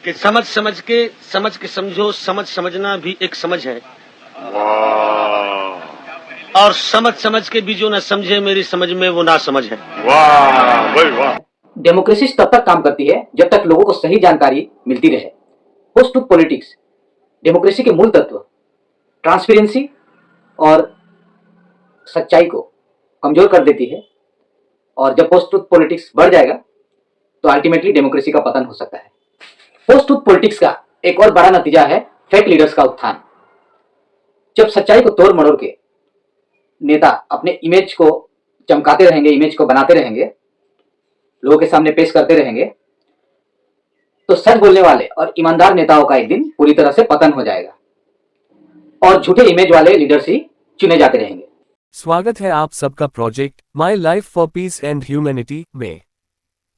कि समझ के समझो, समझना भी एक समझ है। वाह। और समझ के भी जो ना समझे मेरी समझ में वो ना समझ है। वाह भाई वाह। डेमोक्रेसी तब तक काम करती है जब तक लोगों को सही जानकारी मिलती रहे। पोस्ट ट्रूथ पॉलिटिक्स डेमोक्रेसी के मूल तत्व ट्रांसपेरेंसी और सच्चाई को कमजोर कर देती है, और जब पोस्ट ट्रूथ पॉलिटिक्स बढ़ जाएगा तो अल्टीमेटली डेमोक्रेसी का पतन हो सकता है। पोस्ट ट्रूथ पॉलिटिक्स का एक और बड़ा नतीजा है फेक लीडर्स का उत्थान। जब सच्चाई को तोड़ मरोड़ के नेता अपने इमेज को चमकाते रहेंगे, इमेज को बनाते रहेंगे, लोगों के सामने पेश करते रहेंगे, तो सच बोलने वाले और ईमानदार नेताओं का एक दिन पूरी तरह से पतन हो जाएगा और झूठे इमेज वाले लीडर्स ही चुने जाते रहेंगे। स्वागत है आप सबका project my life for piece and humanity में।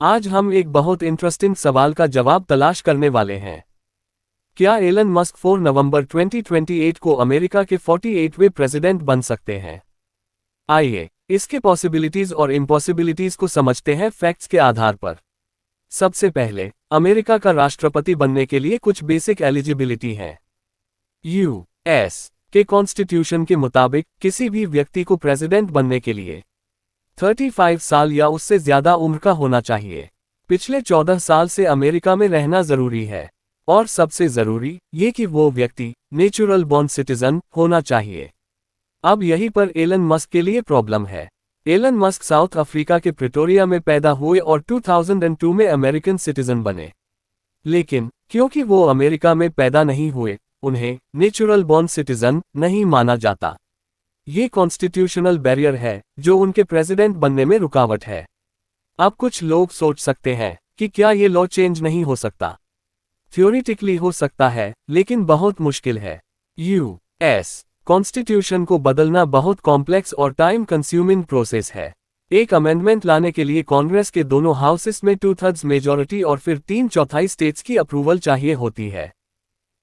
आज हम एक बहुत इंटरेस्टिंग सवाल का जवाब तलाश करने वाले हैं। क्या एलन मस्क 4 नवंबर 2028 को अमेरिका के 48वें प्रेसिडेंट बन सकते हैं? आइए इसके पॉसिबिलिटीज और इम्पॉसिबिलिटीज को समझते हैं फैक्ट्स के आधार पर। सबसे पहले अमेरिका का राष्ट्रपति बनने के लिए कुछ बेसिक एलिजिबिलिटी है। यूएस के कॉन्स्टिट्यूशन के मुताबिक किसी भी व्यक्ति को प्रेसिडेंट बनने के लिए 35 साल या उससे ज्यादा उम्र का होना चाहिए। पिछले 14 साल से अमेरिका में रहना जरूरी है, और सबसे जरूरी ये कि वो व्यक्ति नेचुरल बॉर्न सिटीजन होना चाहिए। अब यहीं पर एलन मस्क के लिए प्रॉब्लम है। एलन मस्क साउथ अफ्रीका के प्रिटोरिया में पैदा हुए और 2002 में अमेरिकन सिटीजन बने, लेकिन क्योंकि वो अमेरिका में पैदा नहीं हुए उन्हें नेचुरल बॉर्न सिटीजन नहीं माना जाता। ये कॉन्स्टिट्यूशनल बैरियर है जो उनके प्रेसिडेंट बनने में रुकावट है। अब कुछ लोग सोच सकते हैं कि क्या ये लॉ चेंज नहीं हो सकता? थ्योरेटिकली हो सकता है, लेकिन बहुत मुश्किल है। यूएस कॉन्स्टिट्यूशन को बदलना बहुत कॉम्प्लेक्स और टाइम कंज्यूमिंग प्रोसेस है। एक अमेंडमेंट लाने के लिए कांग्रेस के दोनों हाउसेस में 2/3 मेजॉरिटी और फिर 3/4 स्टेट्स की अप्रूवल चाहिए होती है।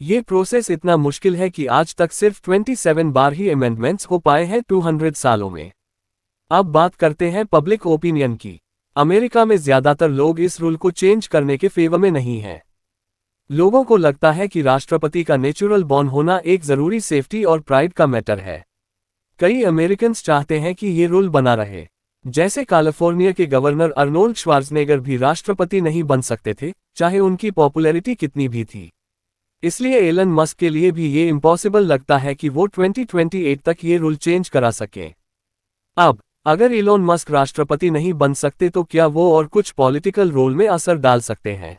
ये प्रोसेस इतना मुश्किल है कि आज तक सिर्फ 27 बार ही अमेंडमेंट्स हो पाए हैं 200 सालों में। अब बात करते हैं पब्लिक ओपिनियन की। अमेरिका में ज्यादातर लोग इस रूल को चेंज करने के फेवर में नहीं हैं। लोगों को लगता है कि राष्ट्रपति का नेचुरल बॉर्न होना एक जरूरी सेफ्टी और प्राइड का मैटर है। कई अमेरिकन्स चाहते हैं कि ये रूल बना रहे। जैसे कैलिफोर्निया के गवर्नर अर्नोल्ड श्वार्ज़नेगर भी राष्ट्रपति नहीं बन सकते थे, चाहे उनकी पॉपुलैरिटी कितनी भी थी। इसलिए एलन मस्क के लिए भी ये इम्पॉसिबल लगता है कि वो 2028 तक ये रूल चेंज करा सके। अब अगर एलन मस्क राष्ट्रपति नहीं बन सकते तो क्या वो और कुछ पॉलिटिकल रोल में असर डाल सकते हैं?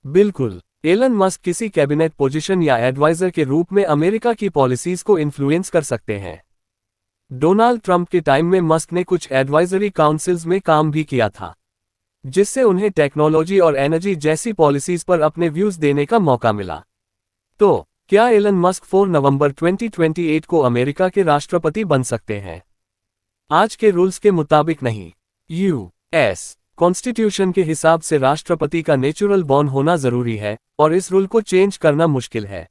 बिल्कुल। एलन मस्क किसी कैबिनेट पोजीशन या एडवाइजर के रूप में अमेरिका की पॉलिसीज को इन्फ्लुएंस कर सकते हैं। डोनाल्ड ट्रंप के टाइम में मस्क ने कुछ एडवाइजरी काउंसिल्स में काम भी किया था, जिससे उन्हें टेक्नोलॉजी और एनर्जी जैसी पॉलिसीज पर अपने व्यूज देने का मौका मिला। तो क्या एलन मस्क 4 नवंबर 2028 को अमेरिका के राष्ट्रपति बन सकते हैं? आज के रूल्स के मुताबिक नहीं। यूएस कॉन्स्टिट्यूशन के हिसाब से राष्ट्रपति का नेचुरल बॉर्न होना जरूरी है और इस रूल को चेंज करना मुश्किल है।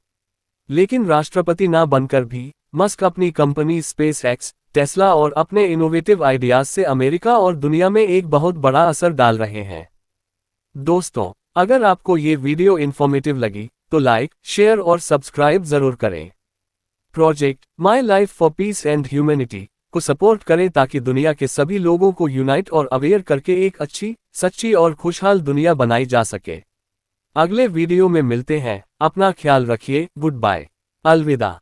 लेकिन राष्ट्रपति ना बनकर भी मस्क अपनी कंपनी स्पेसएक्स, टेस्ला और अपने इनोवेटिव आइडियाज से अमेरिका और दुनिया में एक बहुत बड़ा असर डाल रहे हैं। दोस्तों, अगर आपको ये वीडियो इन्फॉर्मेटिव लगी तो लाइक, शेयर और सब्सक्राइब जरूर करें। Project my life for piece and humanity को सपोर्ट करें ताकि दुनिया के सभी लोगों को यूनाइट और अवेयर करके एक अच्छी, सच्ची और खुशहाल दुनिया बनाई जा सके। अगले वीडियो में मिलते हैं। अपना ख्याल रखिए। Good bye. अलविदा।